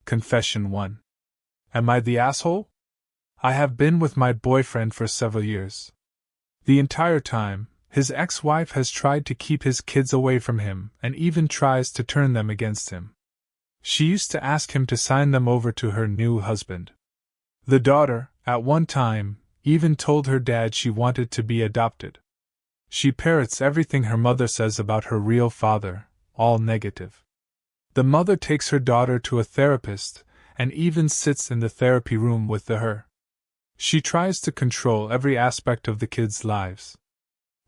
Confession 1. Am I the asshole? I have been with my boyfriend for several years. The entire time, his ex-wife has tried to keep his kids away from him and even tries to turn them against him. She used to ask him to sign them over to her new husband. The daughter, at one time, even told her dad she wanted to be adopted. She parrots everything her mother says about her real father, all negative. The mother takes her daughter to a therapist and even sits in the therapy room with her. She tries to control every aspect of the kids' lives.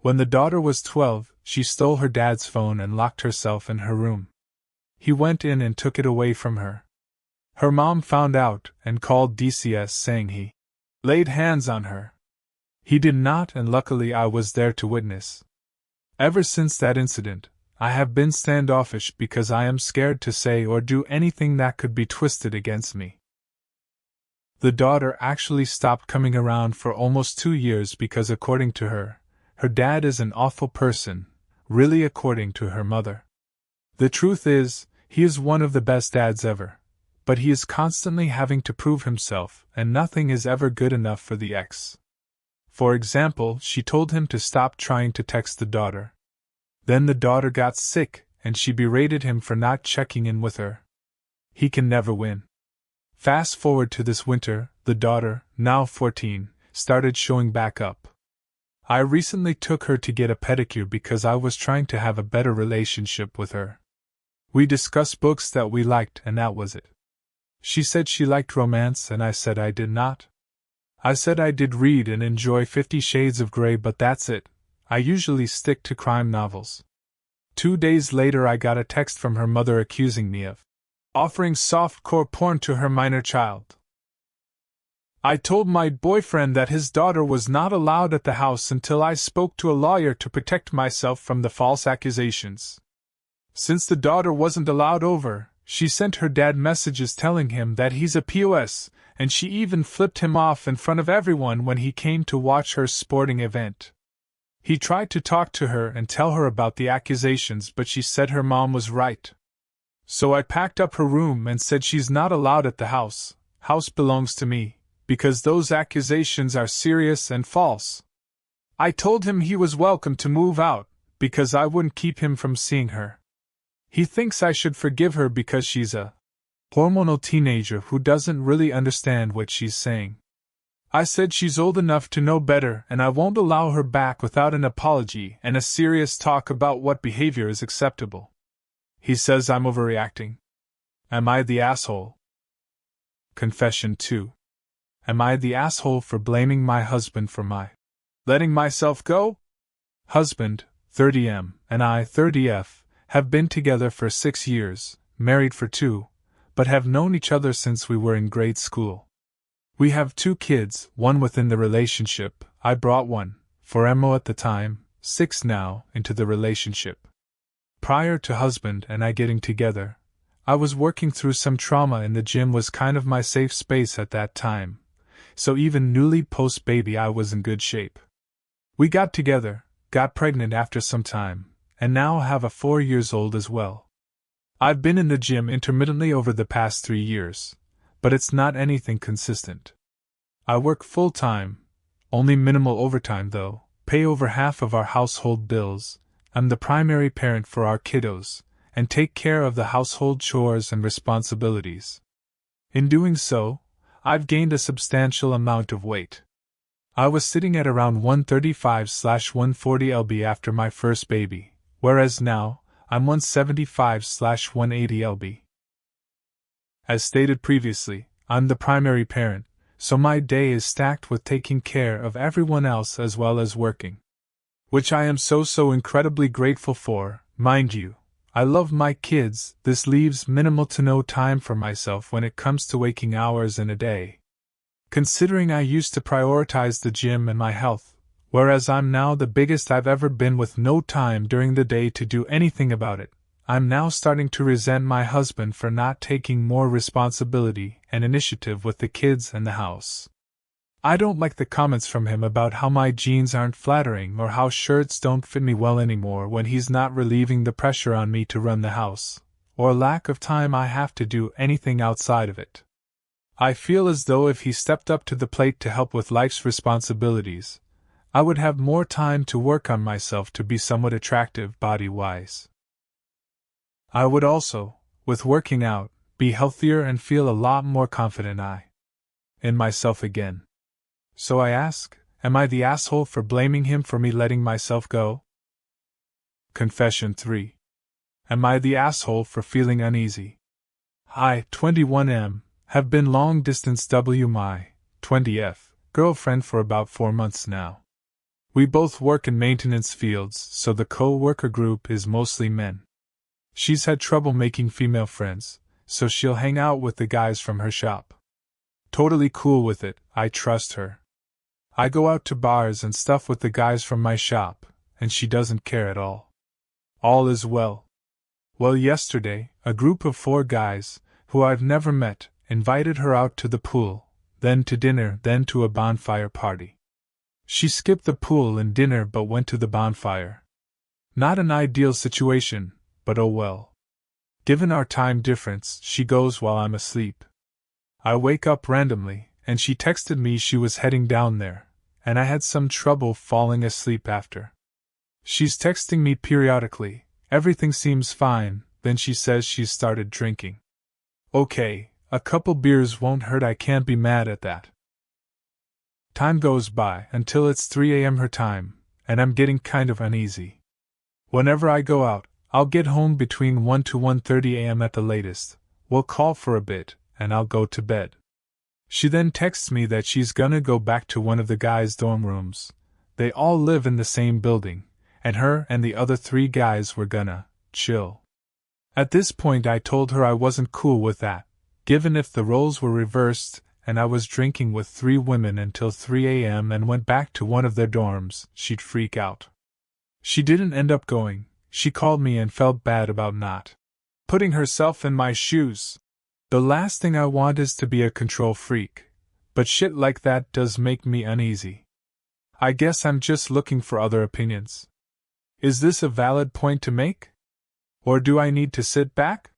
When the daughter was 12, she stole her dad's phone and locked herself in her room. He went in and took it away from her. Her mom found out and called DCS saying he laid hands on her. He did not, and luckily I was there to witness. Ever since that incident, I have been standoffish because I am scared to say or do anything that could be twisted against me. The daughter actually stopped coming around for almost 2 years because, according to her, her dad is an awful person, really, according to her mother. The truth is, he is one of the best dads ever, but he is constantly having to prove himself, and nothing is ever good enough for the ex. For example, she told him to stop trying to text the daughter. Then the daughter got sick, and she berated him for not checking in with her. He can never win. Fast forward to this winter, the daughter, now 14, started showing back up. I recently took her to get a pedicure because I was trying to have a better relationship with her. We discussed books that we liked, and that was it. She said she liked romance, and I said I did not. I said I did read and enjoy 50 Shades of Grey, but that's it. I usually stick to crime novels. 2 days later I got a text from her mother accusing me of offering softcore porn to her minor child. I told my boyfriend that his daughter was not allowed at the house until I spoke to a lawyer to protect myself from the false accusations. Since the daughter wasn't allowed over, she sent her dad messages telling him that he's a POS, and she even flipped him off in front of everyone when he came to watch her sporting event. He tried to talk to her and tell her about the accusations, but she said her mom was right. So I packed up her room and said she's not allowed at the house. House belongs to me, because those accusations are serious and false. I told him he was welcome to move out, because I wouldn't keep him from seeing her. He thinks I should forgive her because she's a hormonal teenager who doesn't really understand what she's saying. I said she's old enough to know better, and I won't allow her back without an apology and a serious talk about what behavior is acceptable. He says I'm overreacting. Am I the asshole? Confession 2. Am I the asshole for blaming my husband for my letting myself go? Husband, 30M, and I, 30F, have been together for 6 years, married for 2, but have known each other since we were in grade school. We have 2 kids, one within the relationship. I brought one, for Emo at the time, 6 now, into the relationship. Prior to husband and I getting together, I was working through some trauma, and the gym was kind of my safe space at that time, so even newly post-baby I was in good shape. We got together, got pregnant after some time, and now have a 4-year-old as well. I've been in the gym intermittently over the past 3 years, but it's not anything consistent. I work full-time, only minimal overtime though, pay over half of our household bills, I'm the primary parent for our kiddos, and take care of the household chores and responsibilities. In doing so, I've gained a substantial amount of weight. I was sitting at around 135/140 lb after my first baby, whereas now, I'm 175/180 lb. As stated previously, I'm the primary parent, so my day is stacked with taking care of everyone else as well as working. Which I am so incredibly grateful for, mind you. I love my kids. This leaves minimal to no time for myself when it comes to waking hours in a day. Considering I used to prioritize the gym and my health, whereas I'm now the biggest I've ever been with no time during the day to do anything about it, I'm now starting to resent my husband for not taking more responsibility and initiative with the kids and the house. I don't like the comments from him about how my jeans aren't flattering or how shirts don't fit me well anymore when he's not relieving the pressure on me to run the house, or lack of time I have to do anything outside of it. I feel as though if he stepped up to the plate to help with life's responsibilities, I would have more time to work on myself to be somewhat attractive body-wise. I would also, with working out, be healthier and feel a lot more confident in myself again. So I ask, am I the asshole for blaming him for me letting myself go? Confession 3. Am I the asshole for feeling uneasy? I, 21M, have been long-distance my 20F girlfriend for about 4 months now. We both work in maintenance fields, so the co-worker group is mostly men. She's had trouble making female friends, so she'll hang out with the guys from her shop. Totally cool with it, I trust her. I go out to bars and stuff with the guys from my shop, and she doesn't care at all. All is well. Well, yesterday, a group of 4 guys, who I've never met, invited her out to the pool, then to dinner, then to a bonfire party. She skipped the pool and dinner but went to the bonfire. Not an ideal situation, but oh well. Given our time difference, she goes while I'm asleep. I wake up randomly, and she texted me she was heading down there, and I had some trouble falling asleep after. She's texting me periodically, everything seems fine, then she says she's started drinking. Okay, a couple beers won't hurt, I can't be mad at that. Time goes by until it's 3 a.m. her time, and I'm getting kind of uneasy. Whenever I go out, I'll get home between 1 to 1:30 a.m. at the latest, we'll call for a bit, and I'll go to bed. She then texts me that she's gonna go back to one of the guys' dorm rooms. They all live in the same building, and her and the other 3 guys were gonna chill. At this point I told her I wasn't cool with that, given if the roles were reversed and I was drinking with 3 women until 3 a.m. and went back to one of their dorms, she'd freak out. She didn't end up going. She called me and felt bad about not putting herself in my shoes. The last thing I want is to be a control freak, but shit like that does make me uneasy. I guess I'm just looking for other opinions. Is this a valid point to make? Or do I need to sit back?